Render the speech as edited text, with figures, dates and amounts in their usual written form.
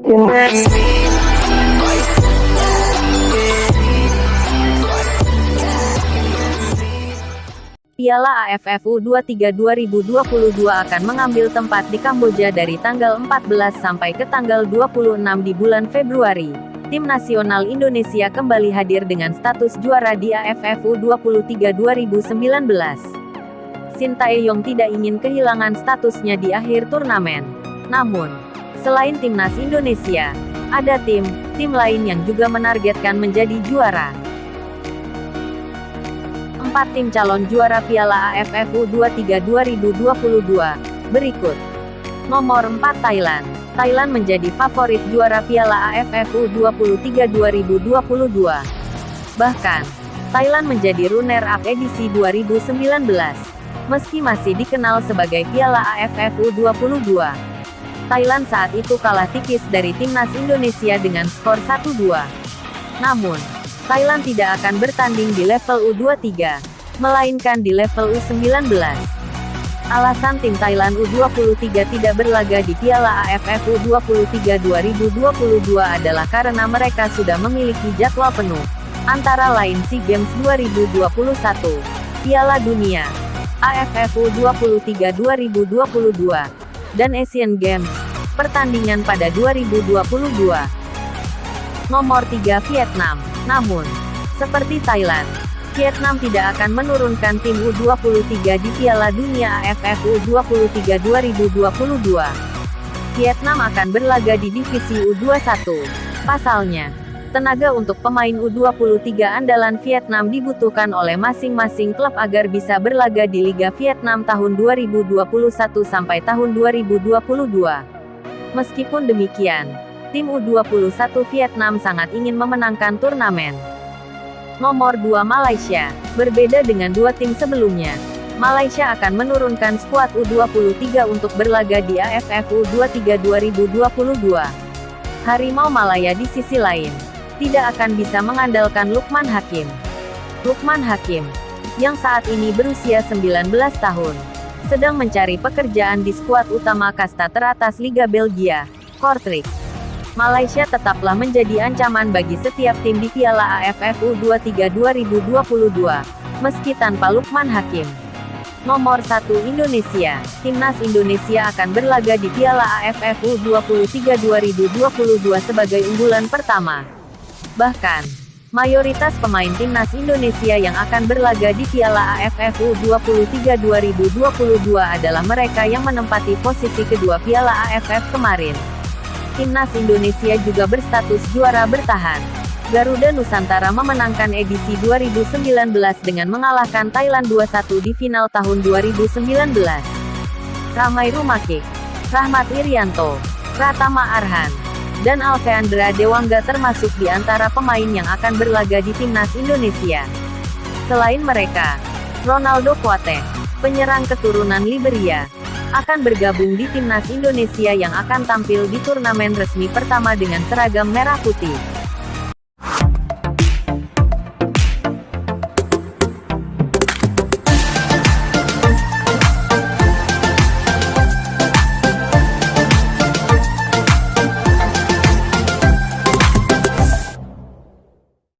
Piala AFF U23 2022 akan mengambil tempat di Kamboja dari tanggal 14 sampai ke tanggal 26 di bulan Februari. Tim nasional Indonesia kembali hadir dengan status juara di AFF U23 2019. Sintayong tidak ingin kehilangan statusnya di akhir turnamen. Namun, selain timnas Indonesia, ada tim lain yang juga menargetkan menjadi juara. 4 tim calon juara Piala AFF U23 2022 berikut. Nomor 4 Thailand. Thailand menjadi favorit juara Piala AFF U23 2022. Bahkan, Thailand menjadi runner-up edisi 2019. Meski masih dikenal sebagai Piala AFF U22. Thailand saat itu kalah tipis dari timnas Indonesia dengan skor 1-2. Namun, Thailand tidak akan bertanding di level U23, melainkan di level U19. Alasan tim Thailand U23 tidak berlaga di Piala AFF U23 2022 adalah karena mereka sudah memiliki jadwal penuh, antara lain SEA Games 2021, Piala Dunia, AFF U23 2022, dan Asian Games, pertandingan pada 2022. Nomor 3 Vietnam. Namun, seperti Thailand, Vietnam tidak akan menurunkan tim U23 di Piala Dunia AFF U23 2022. Vietnam akan berlaga di divisi U21. Pasalnya, tenaga untuk pemain U23 andalan Vietnam dibutuhkan oleh masing-masing klub agar bisa berlaga di Liga Vietnam tahun 2021 sampai tahun 2022. Meskipun demikian, tim U21 Vietnam sangat ingin memenangkan turnamen. Nomor 2 Malaysia. Berbeda dengan dua tim sebelumnya, Malaysia akan menurunkan skuad U23 untuk berlaga di AFF U23 2022. Harimau Malaya di sisi lain, tidak akan bisa mengandalkan Lukman Hakim. Lukman Hakim, yang saat ini berusia 19 tahun, sedang mencari pekerjaan di skuad utama kasta teratas Liga Belgia, Kortrijk. Malaysia tetaplah menjadi ancaman bagi setiap tim di Piala AFF U23 2022, meski tanpa Lukman Hakim. Nomor 1 Indonesia. Timnas Indonesia akan berlaga di Piala AFF U23 2022 sebagai unggulan pertama. Bahkan, mayoritas pemain timnas Indonesia yang akan berlaga di Piala AFF U23 2022 adalah mereka yang menempati posisi kedua Piala AFF kemarin. Timnas Indonesia juga berstatus juara bertahan. Garuda Nusantara memenangkan edisi 2019 dengan mengalahkan Thailand 2-1 di final tahun 2019. Ramai Rumakik, Rahmat Irianto, Pratama Arhan, dan Alveandra Dewangga termasuk di antara pemain yang akan berlaga di timnas Indonesia. Selain mereka, Ronaldo Kuate, penyerang keturunan Liberia, akan bergabung di timnas Indonesia yang akan tampil di turnamen resmi pertama dengan seragam merah putih.